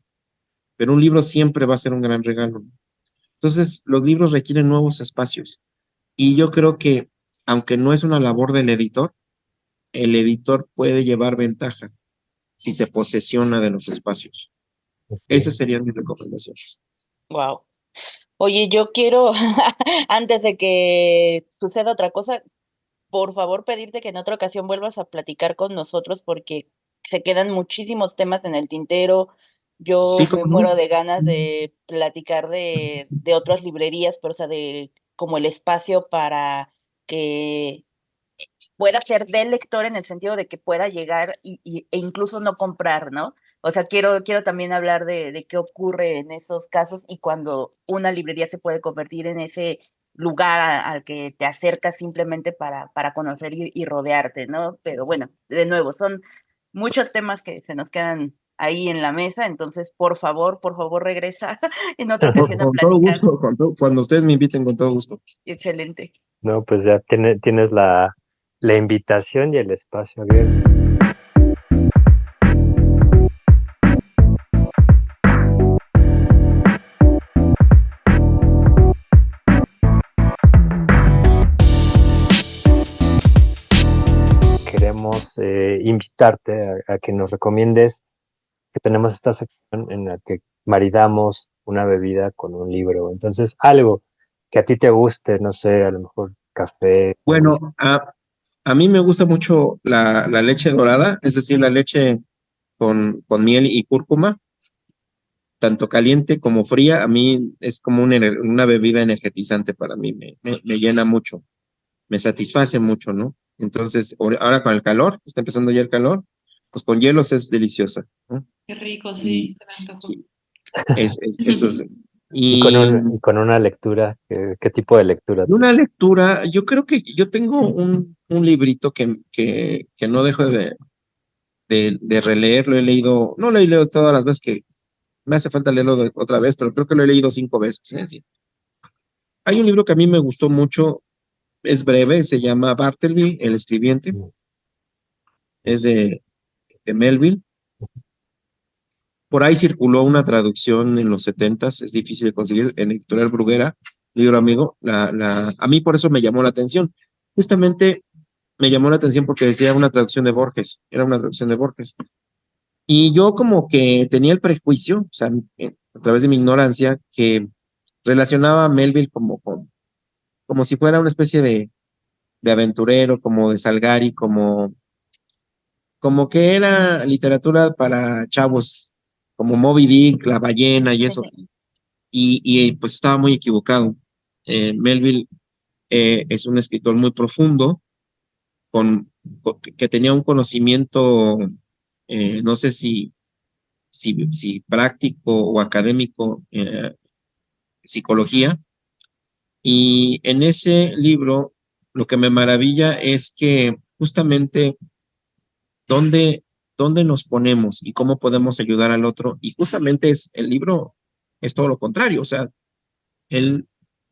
Pero un libro siempre va a ser un gran regalo. Entonces, los libros requieren nuevos espacios. Y yo creo que aunque no es una labor del editor, el editor puede llevar ventaja si se posesiona de los espacios. Esas serían mis recomendaciones. Wow. Oye, yo quiero, antes de que suceda otra cosa, por favor pedirte que en otra ocasión vuelvas a platicar con nosotros porque se quedan muchísimos temas en el tintero. Yo Sí, me cómo muero no. de ganas de platicar de otras librerías, pero o sea, de como el espacio para que pueda ser del lector en el sentido de que pueda llegar e incluso no comprar, ¿no? O sea, quiero también hablar de qué ocurre en esos casos y cuando una librería se puede convertir en ese lugar al que te acercas simplemente para conocer y rodearte, ¿no? Pero bueno, de nuevo, son muchos temas que se nos quedan ahí en la mesa, entonces por favor regresa en otra ocasión a Con todo platicar. gusto, cuando ustedes me inviten, con todo gusto. Excelente. No, pues ya tienes la invitación y el espacio abierto. Queremos invitarte a que nos recomiendes que tenemos esta sección en la que maridamos una bebida con un libro. Entonces, algo que a ti te guste, no sé, a lo mejor café, un whisky. Bueno, a mí me gusta mucho la leche dorada, es decir, la leche con miel y cúrcuma, tanto caliente como fría. A mí es como una bebida energetizante para mí, me llena mucho, me satisface mucho, ¿no? Entonces, ahora con el calor, está empezando ya el calor, pues con hielos es deliciosa, ¿no? Qué rico, Y sí, se me antojó. sí, eso es. Y con Y y con una lectura, ¿qué tipo de lectura te? una lectura, yo creo que yo tengo un librito que no dejo de releer, lo he leído, no lo he leído todas las veces que me hace falta leerlo otra vez, pero creo que lo he leído 5 veces. Es decir, hay un libro que a mí me gustó mucho, es breve, se llama Bartleby, el escribiente, es de Melville. Por ahí circuló una traducción en los 70s, es difícil de conseguir, en Editorial Bruguera, libro amigo. A mí por eso me llamó la atención. Justamente me llamó la atención porque decía una traducción de Borges, era una traducción de Borges. Y yo como que tenía el prejuicio, o sea, a través de mi ignorancia, que relacionaba a Melville como si fuera una especie de aventurero, como de Salgari, como que era literatura para chavos, como Moby Dick, La ballena y eso. Y pues estaba muy equivocado. Melville es un escritor muy profundo, que tenía un conocimiento, no sé si práctico o académico, psicología. Y en ese libro, lo que me maravilla es que justamente dónde, dónde nos ponemos y cómo podemos ayudar al otro. Y justamente el libro es todo lo contrario. O sea, él,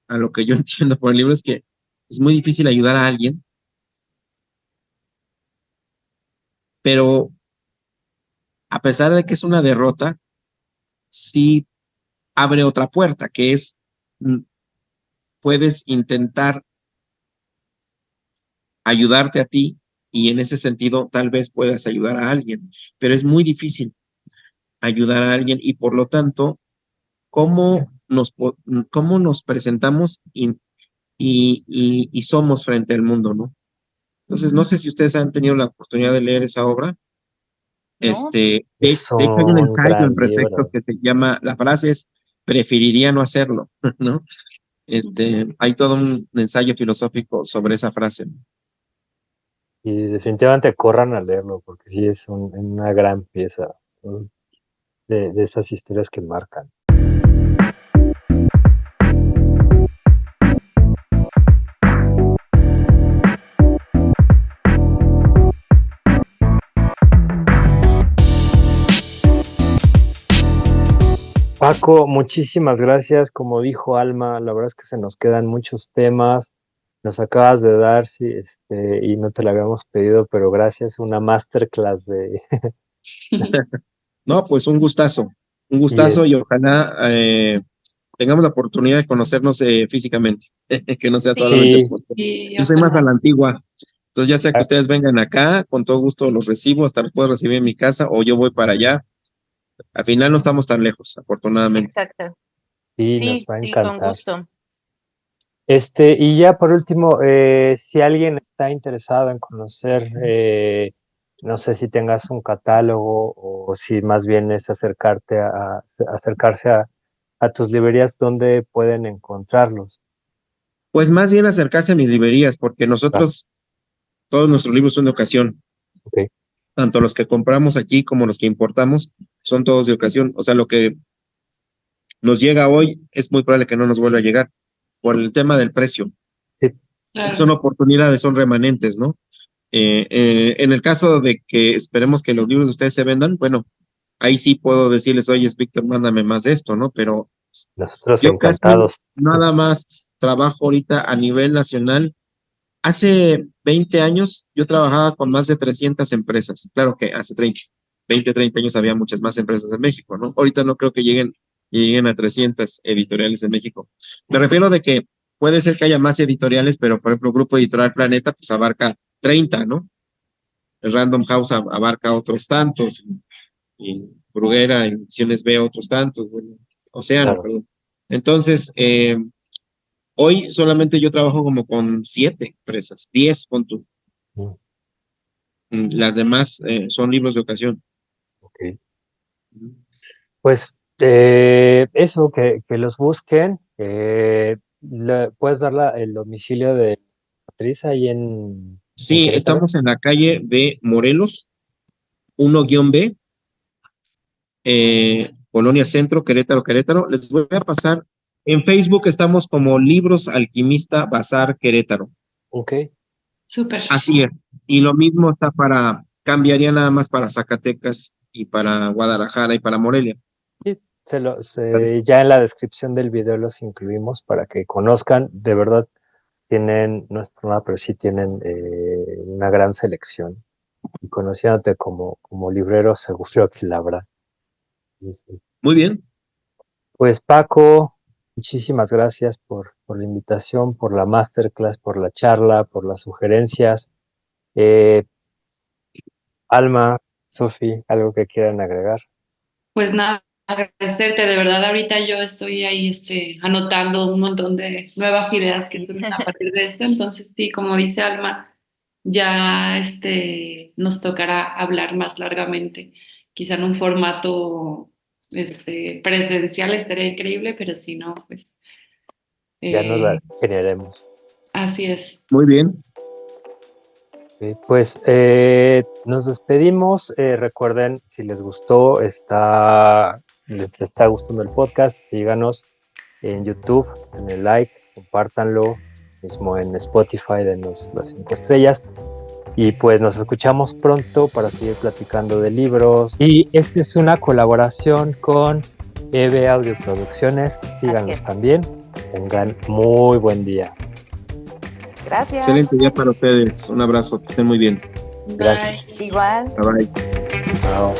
a lo que yo entiendo por el libro es que es muy difícil ayudar a alguien, pero a pesar de que es una derrota, sí abre otra puerta, que es, puedes intentar ayudarte a ti y en ese sentido tal vez puedas ayudar a alguien, pero es muy difícil ayudar a alguien y por lo tanto, cómo nos presentamos y somos frente al mundo, ¿no? Entonces, no sé si ustedes han tenido la oportunidad de leer esa obra. ¿No? De Es hecho, hay un un ensayo en gran Pretextos libro. que se llama, la frase es, preferiría no hacerlo, ¿no? Hay todo un ensayo filosófico sobre esa frase. Y definitivamente corran a leerlo, porque sí es una gran pieza, ¿no? De esas historias que marcan. Paco, muchísimas gracias. Como dijo Alma, la verdad es que se nos quedan muchos temas. Nos acabas de dar, sí, y no te lo habíamos pedido, pero gracias, una masterclass de No, pues un y gustazo y ojalá tengamos la oportunidad de conocernos físicamente, que no sea Sí. solamente el podcast. Y Yo soy más a ojalá. la antigua. Entonces, ya sea que ustedes vengan acá, con todo gusto los recibo, hasta los puedo recibir en mi casa, o yo voy para allá. Al final no estamos tan lejos, afortunadamente. Exacto. Sí, nos Sí, va a sí, con encantar. gusto. Y ya por último, si alguien está interesado en conocer, no sé si tengas un catálogo o si más bien es acercarse a tus librerías, ¿dónde pueden encontrarlos? Pues más bien acercarse a mis librerías, porque nosotros, todos nuestros libros son de ocasión. Ok. Tanto los que compramos aquí como los que importamos son todos de ocasión. O sea, lo que nos llega hoy es muy probable que no nos vuelva a llegar por el tema del precio. Sí, Claro. Son oportunidades, son remanentes, ¿no? En el caso de que esperemos que los libros de ustedes se vendan, bueno, ahí sí puedo decirles, oye, Víctor, mándame más de esto, ¿no? Pero nosotros yo casi encantados. nada más trabajo ahorita a nivel nacional. Hace 20 años yo trabajaba con más de 300 empresas. Claro que hace 20, 30 años había muchas más empresas en México, ¿no? Ahorita no creo que lleguen a 300 editoriales en México. Me refiero de que puede ser que haya más editoriales, pero por ejemplo, Grupo Editorial Planeta pues abarca 30, ¿no? El Random House abarca otros tantos, y Bruguera, Ediciones B, otros tantos, bueno, Océano, Claro. perdón. Entonces, hoy solamente yo trabajo como con 7 empresas, 10 con tú. Las demás son libros de ocasión. Ok. Pues eso, que los busquen. ¿Puedes dar el domicilio de Beatriz ahí en Sí, Querétaro? estamos en la calle de Morelos, 1-B, Colonia Centro, Querétaro, Querétaro. Les voy a pasar. En Facebook estamos como Libros Alquimista Bazar Querétaro. Ok. Súper. Así es. Y lo mismo cambiaría nada más para Zacatecas y para Guadalajara y para Morelia. Sí, ya en la descripción del video los incluimos para que conozcan. De verdad, no es por nada, pero sí tienen una gran selección. Y conociéndote como librero, seguro que la habrá. Sí, sí. Muy bien. Pues Paco, muchísimas gracias por la invitación, por la masterclass, por la charla, por las sugerencias. Eh, Alma, Sofi, ¿algo que quieran agregar? Pues nada, agradecerte, de verdad, ahorita yo estoy ahí anotando un montón de nuevas ideas que surgen a partir de esto, entonces sí, como dice Alma, ya nos tocará hablar más largamente, quizá en un formato presencial estaría increíble, pero si no, pues Ya nos las eh, generaremos. así es. Muy bien. Pues nos despedimos. Recuerden, si les gustó, les está gustando el podcast, síganos en YouTube, en el like, compártanlo, mismo en Spotify, denos las 5 estrellas. Y pues nos escuchamos pronto para seguir platicando de libros. Y esta es una colaboración con EB Audio Producciones. Síganos también. Tengan muy buen día. Gracias. Excelente día para ustedes. Un abrazo. Que estén muy bien. Gracias. Bye. Igual. Bye bye. Chao.